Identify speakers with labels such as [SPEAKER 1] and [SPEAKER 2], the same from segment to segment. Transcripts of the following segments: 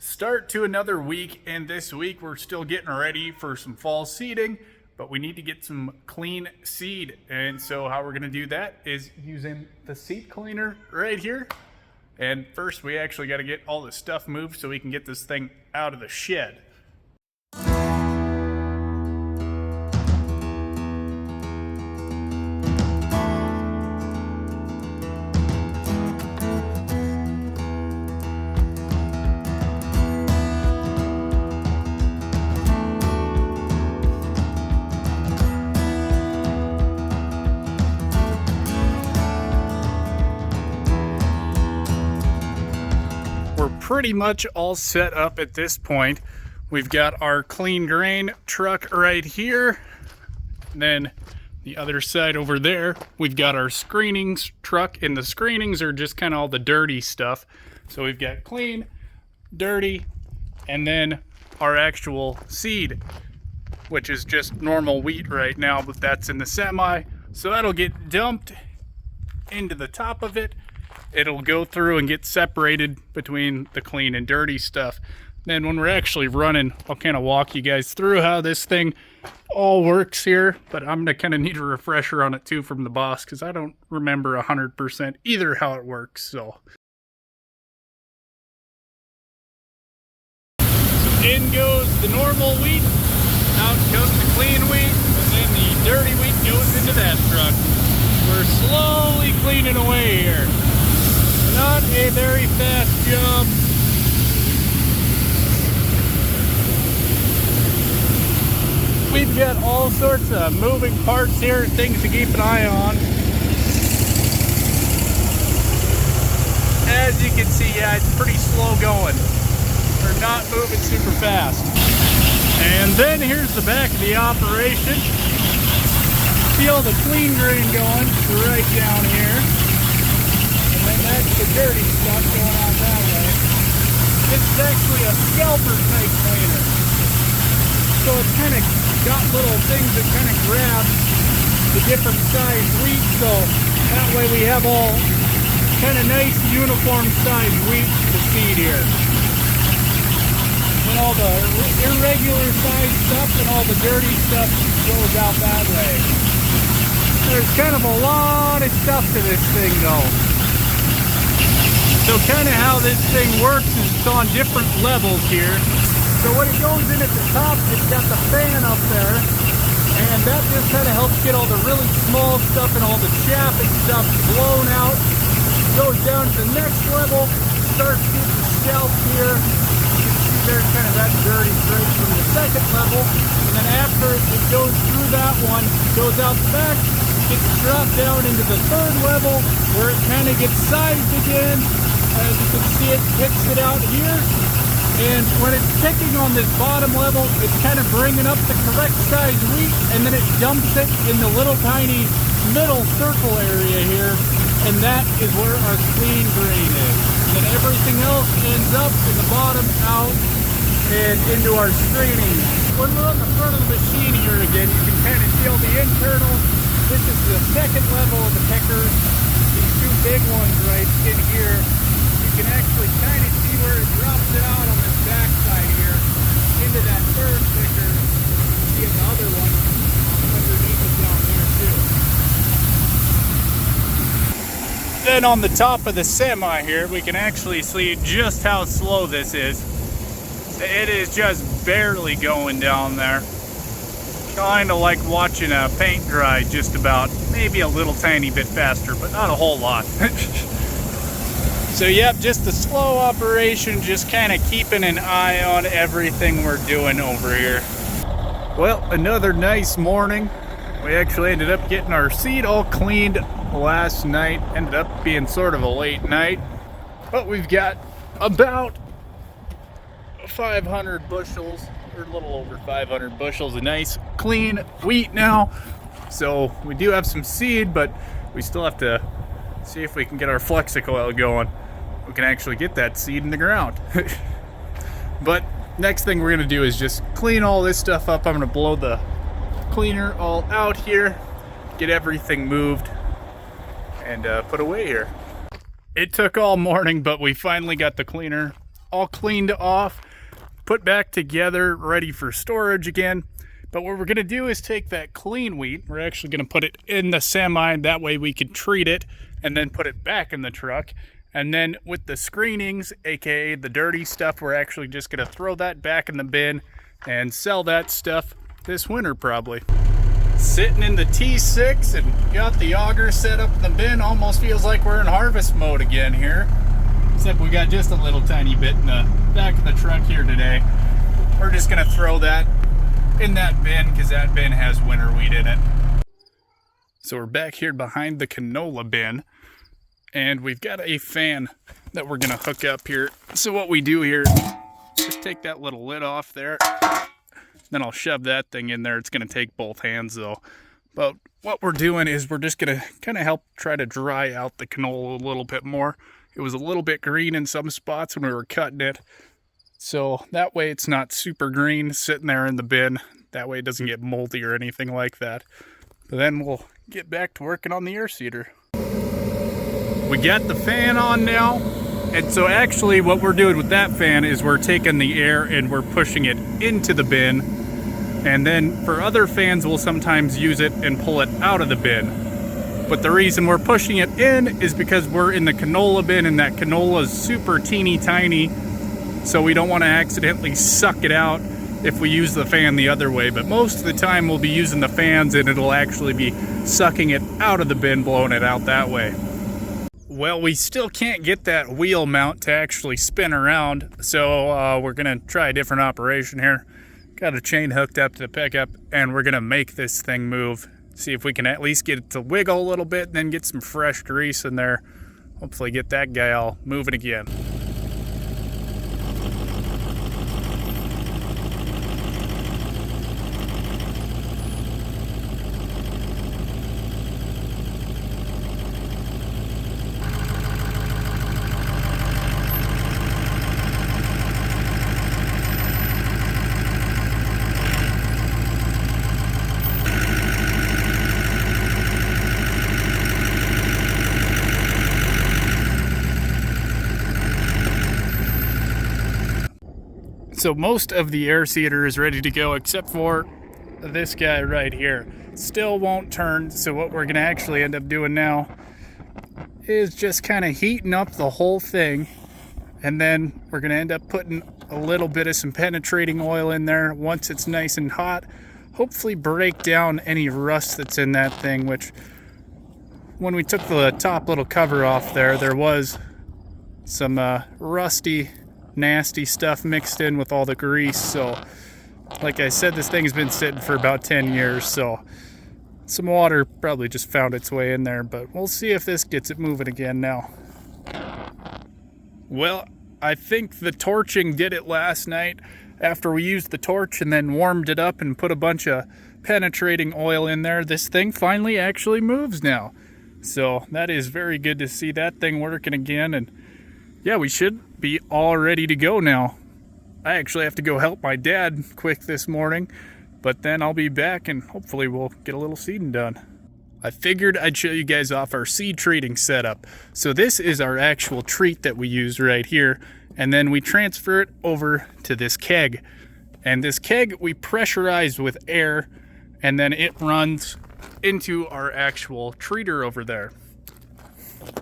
[SPEAKER 1] Start to another week, and this week we're still getting ready for some fall seeding, but we need to get some clean seed. And so how we're going to do that is using the seed cleaner right here. And first we actually got to get all the stuff moved so we can get this thing out of the shed. Pretty much all set up at this point. We've got our clean grain truck right here. And then the other side over there, we've got our screenings truck, and the screenings are just kind of all the dirty stuff. So we've got clean, dirty, and then our actual seed, which is just normal wheat right now, but that's in the semi. So that'll get dumped into the top of it. It'll go through and get separated between the clean and dirty stuff. Then when we're actually running, I'll kind of walk you guys through how this thing all works here, but I'm gonna kind of need a refresher on it too from the boss, because I don't remember 100% either how it works. So in goes the normal wheat, out comes the clean wheat, and then the dirty wheat goes into that truck. We're slowly cleaning away here. Not a very fast job. We've got all sorts of moving parts here, things to keep an eye on. As you can see, yeah, it's pretty slow going. We're not moving super fast. And then here's the back of the operation. See all the clean grain going right down here. And that's the dirty stuff going on that way. This is actually a scalper type cleaner. So it's kind of got little things that kind of grab the different size wheat. So that way we have all kind of nice uniform size wheat to seed here. And all the irregular size stuff and all the dirty stuff goes out that way. There's kind of a lot of stuff to this thing though. So kind of how this thing works is it's on different levels here. So when it goes in at the top, it's got the fan up there, and that just kind of helps get all the really small stuff and all the chaff and stuff blown out. It goes down to the next level, starts getting scalped here. You can see there's kind of that dirty straight from the second level, and then after it goes through that one, goes out the back, gets dropped down into the third level where it kind of gets sized again. As you can see, it picks it out here, and when it's picking on this bottom level, it's kind of bringing up the correct size wheat, and then it dumps it in the little tiny middle circle area here, and that is where our clean grain is. And then everything else ends up in the bottom, out, and into our screening. When we're on the front of the machine here again, you can kind of feel the internals. This is the second level of the pickers. These two big ones right in here. You can actually kind of see where it drops it out on this back side here into that third picker. See the other one underneath it down there too. Then on the top of the semi here, we can actually see just how slow this is. It is just barely going down there. Kind of like watching a paint dry, just about. Maybe a little tiny bit faster, but not a whole lot. So yep, just a slow operation, just kind of keeping an eye on everything we're doing over here. Well, another nice morning. We actually ended up getting our seed all cleaned last night. Ended up being sort of a late night. But we've got about 500 bushels, or a little over 500 bushels of nice clean wheat now. So we do have some seed, but we still have to see if we can get our Flexicoil going. We can actually get that seed in the ground. But next thing we're going to do is just clean all this stuff up. I'm going to blow the cleaner all out here, get everything moved, and put away here. It took all morning, but we finally got the cleaner all cleaned off, put back together, ready for storage again. But what we're going to do is take that clean wheat, we're actually going to put it in the semi, that way we can treat it and then put it back in the truck. And then with the screenings, aka the dirty stuff, we're actually just going to throw that back in the bin and sell that stuff this winter probably. Sitting in the T6 and got the auger set up in the bin. Almost feels like we're in harvest mode again here. Except we got just a little tiny bit in the back of the truck here today. We're just going to throw that in that bin because that bin has winter wheat in it. So we're back here behind the canola bin. And we've got a fan that we're going to hook up here. So what we do here, just take that little lid off there. Then I'll shove that thing in there. It's going to take both hands though. But what we're doing is we're just going to kind of help try to dry out the canola a little bit more. It was a little bit green in some spots when we were cutting it. So that way it's not super green sitting there in the bin. That way it doesn't get moldy or anything like that. But then we'll get back to working on the air seeder. We got the fan on now, and so actually what we're doing with that fan is we're taking the air and we're pushing it into the bin, and then for other fans we'll sometimes use it and pull it out of the bin. But the reason we're pushing it in is because we're in the canola bin and that canola is super teeny tiny, so we don't want to accidentally suck it out if we use the fan the other way. But most of the time we'll be using the fans and it'll actually be sucking it out of the bin, blowing it out that way. Well, we still can't get that wheel mount to actually spin around, so we're going to try a different operation here. Got a chain hooked up to the pickup, and we're going to make this thing move. See if we can at least get it to wiggle a little bit, and then get some fresh grease in there. Hopefully get that guy all moving again. So most of the air seeder is ready to go except for this guy right here. Still won't turn, so what we're gonna actually end up doing now is just kind of heating up the whole thing, and then we're gonna end up putting a little bit of some penetrating oil in there once it's nice and hot. Hopefully break down any rust that's in that thing, which when we took the top little cover off there was some rusty, nasty stuff mixed in with all the grease. So like I said, this thing's been sitting for about 10 years, so some water probably just found its way in there, but we'll see if this gets it moving again now. Well, I think the torching did it last night. After we used the torch and then warmed it up and put a bunch of penetrating oil in there, this thing finally actually moves now. So that is very good to see that thing working again, and yeah, we should be all ready to go now. I actually have to go help my dad quick this morning, but then I'll be back and hopefully we'll get a little seeding done. I figured I'd show you guys off our seed treating setup. So this is our actual treat that we use right here, and then we transfer it over to this keg. And this keg we pressurize with air, and then it runs into our actual treater over there.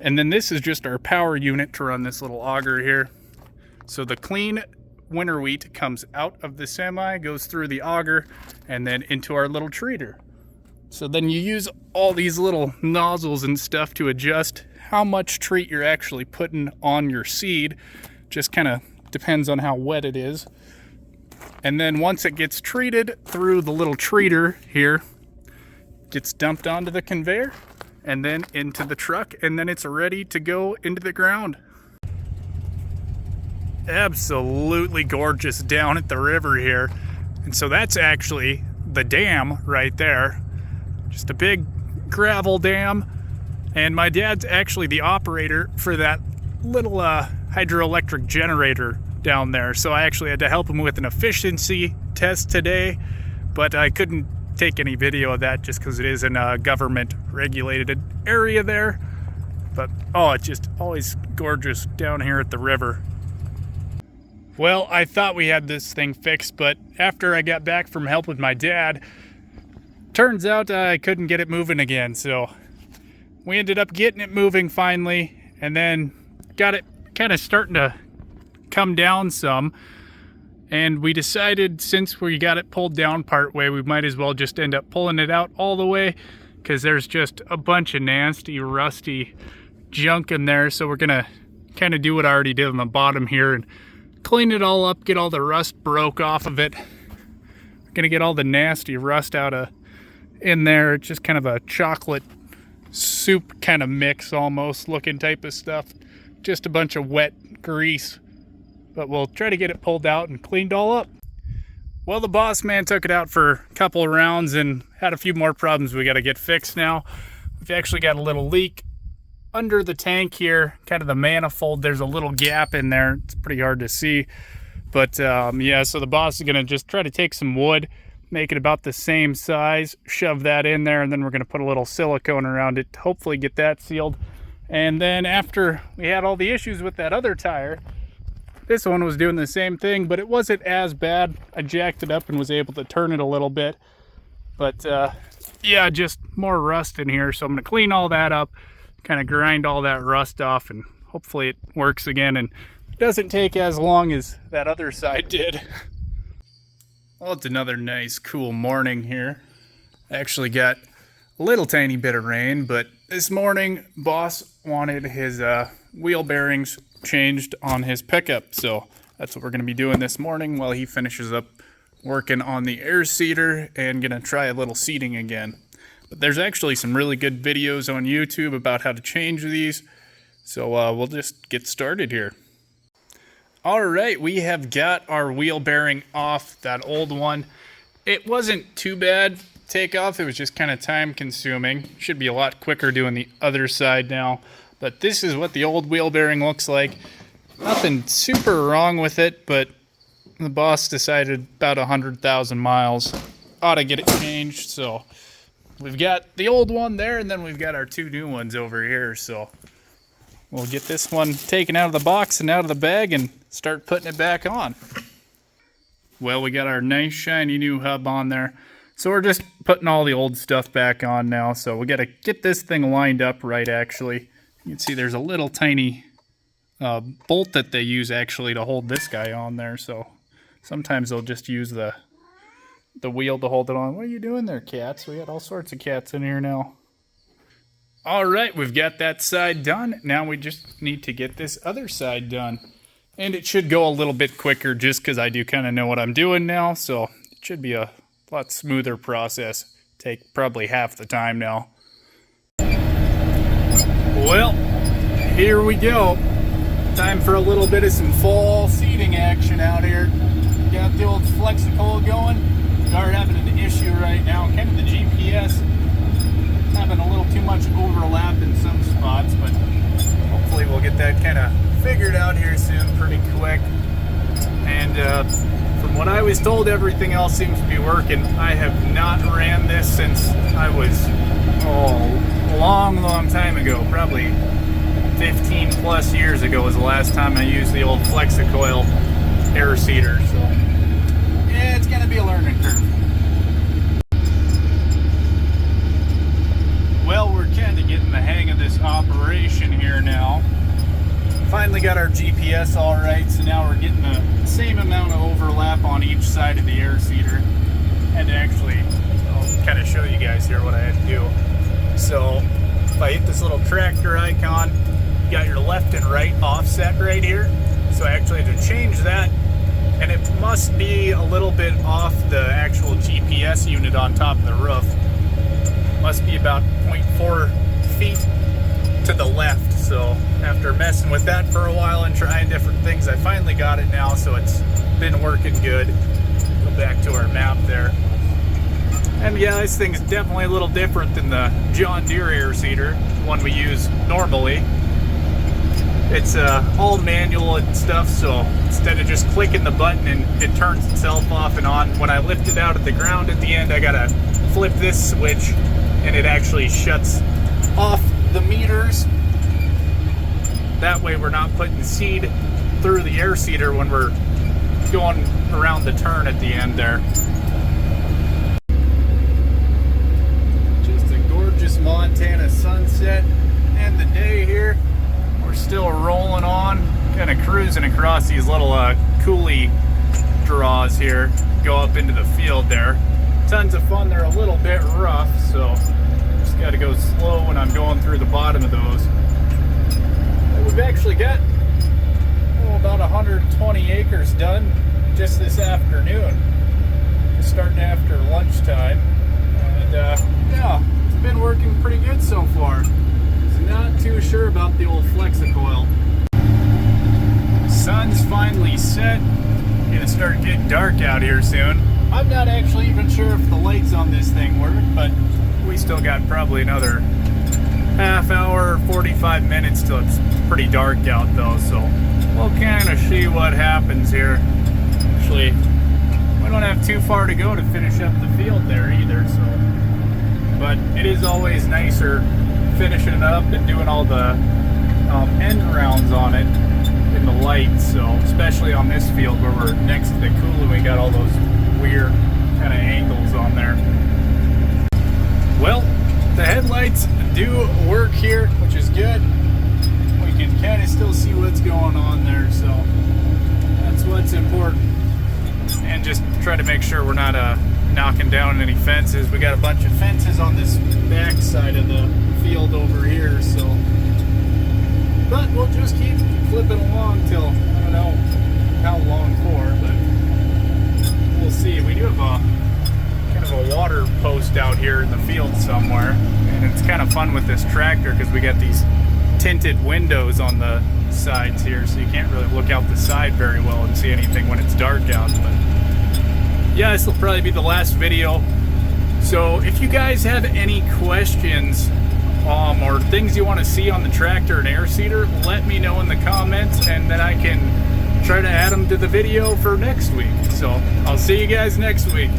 [SPEAKER 1] And then this is just our power unit to run this little auger here. So the clean winter wheat comes out of the semi, goes through the auger, and then into our little treater. So then you use all these little nozzles and stuff to adjust how much treat you're actually putting on your seed. Just kind of depends on how wet it is. And then once it gets treated through the little treater here, gets dumped onto the conveyor and then into the truck, and then it's ready to go into the ground. Absolutely gorgeous down at the river here. And so that's actually the dam right there. Just a big gravel dam. And my dad's actually the operator for that little hydroelectric generator down there. So I actually had to help him with an efficiency test today, but I couldn't take any video of that just because it is in a government regulated area there. But oh, it's just always gorgeous down here at the river. Well, I thought we had this thing fixed, but after I got back from help with my dad, turns out I couldn't get it moving again, so we ended up getting it moving finally, and then got it kind of starting to come down some, and we decided since we got it pulled down part way, we might as well just end up pulling it out all the way, because there's just a bunch of nasty, rusty junk in there, so we're gonna kind of do what I already did on the bottom here and clean it all up, get all the rust broke off of it. We're gonna get all the nasty rust out of in there. It's just kind of a chocolate soup kind of mix almost looking type of stuff. Just a bunch of wet grease, but we'll try to get it pulled out and cleaned all up. Well, the boss man took it out for a couple of rounds and had a few more problems we got to get fixed now. We've actually got a little leak under the tank here, kind of the manifold. There's a little gap in there. It's pretty hard to see, but yeah, so the boss is gonna just try to take some wood, make it about the same size, shove that in there, and then we're gonna put a little silicone around it to hopefully get that sealed. And then after we had all the issues with that other tire, this one was doing the same thing, but it wasn't as bad. I jacked it up and was able to turn it a little bit, but yeah, just more rust in here. So I'm gonna clean all that up, kind of grind all that rust off, and hopefully it works again and doesn't take as long as that other side did. Well, it's another nice cool morning here. I actually got a little tiny bit of rain, but this morning boss wanted his wheel bearings changed on his pickup, so that's what we're going to be doing this morning while he finishes up working on the air seater and gonna try a little seating again. But there's actually some really good videos on YouTube about how to change these, so we'll just get started here. Alright, we have got our wheel bearing off, that old one. It wasn't too bad to take off, it was just kind of time consuming. Should be a lot quicker doing the other side now. But this is what the old wheel bearing looks like. Nothing super wrong with it, but the boss decided about 100,000 miles ought to get it changed, so we've got the old one there, and then we've got our two new ones over here, so we'll get this one taken out of the box and out of the bag and start putting it back on. Well, we got our nice shiny new hub on there, so we're just putting all the old stuff back on now. So we got to get this thing lined up right, actually. You can see there's a little tiny bolt that they use actually to hold this guy on there, so sometimes they'll just use the wheel to hold it on. What are you doing there, cats? We got all sorts of cats in here now. Alright, we've got that side done. Now we just need to get this other side done. And it should go a little bit quicker just because I do kind of know what I'm doing now, so it should be a lot smoother process. Take probably half the time now. Well, here we go. Time for a little bit of some fall seating action out here. Got the old Flexicoil going. We are having an issue right now. Kind of the GPS having a little too much overlap in some spots, but hopefully we'll get that kind of figured out here soon pretty quick. And from what I was told, everything else seems to be working. I have not ran this since I was a long time ago, probably 15 plus years ago was the last time I used the old Flexicoil air seater, so yeah, it's gonna be a learning curve. Well, we're kind of getting the hang of this operation here now. Finally got our GPS all right, so now we're getting the same amount of overlap on each side of the air seater. And actually, I'll kind of show you guys here what I had to do. So if I hit this little tractor icon, you got your left and right offset right here. So I actually had to change that, and it must be a little bit off the actual GPS unit on top of the roof. Must be about 0.4 feet to the left. So after messing with that for a while and trying different things, I finally got it now, so it's been working good. Go back to our map there. And yeah, this thing's definitely a little different than the John Deere air seater, the one we use normally. It's all manual and stuff, so instead of just clicking the button and it turns itself off and on, when I lift it out of the ground at the end, I gotta flip this switch and it actually shuts off the meters. That way we're not putting seed through the air seater when we're going around the turn at the end there. Just a gorgeous Montana sunset and the day here. We're still rolling on, kind of cruising across these little coulee draws here, go up into the field there. Tons of fun. They're a little bit rough, so just got to go slow when I'm going through the bottom of those. But we've actually got about 120 acres done just this afternoon, starting after lunchtime, and yeah, it's been working pretty good so far. Not too sure about the old Flexicoil. Sun's finally set. Gonna start getting dark out here soon. I'm not actually even sure if the lights on this thing work, but we still got probably another half hour, 45 minutes till it's pretty dark out though, so we'll kind of see what happens here. Actually, we don't have too far to go to finish up the field there either, so, but it is always nicer finishing it up and doing all the end rounds on it in the light, so especially on this field where we're next to the coulee, we got all those weird kind of angles on there. Well, the headlights do work here, which is good. We can kind of still see what's going on there, so that's what's important. And just try to make sure we're not knocking down any fences. We got a bunch of fences on this back side of the field over here, so, but we'll just keep flipping along till, I don't know how long for, but we'll see. We do have a kind of a water post out here in the field somewhere, and it's kind of fun with this tractor because we got these tinted windows on the sides here, so you can't really look out the side very well and see anything when it's dark out. But yeah, this will probably be the last video. So if you guys have any questions or things you want to see on the tractor and air seeder, let me know in the comments, and then I can try to add them to the video for next week. So I'll see you guys next week.